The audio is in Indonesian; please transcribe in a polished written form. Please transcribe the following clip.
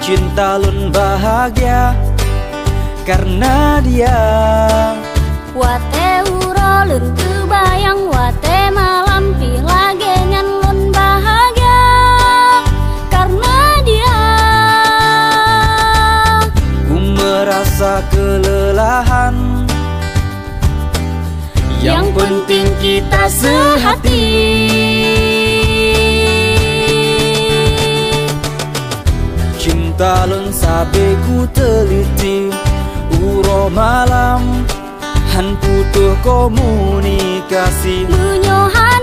Cinta lun bahagia karena dia. Wate uro lun kebayang, wate malam pilagengan lun bahagia karena dia. Ku merasa kelelahan, yang penting kita sehati. Cinta lun sabe ku teliti, uro malam han butuh komunikasi. Menyohati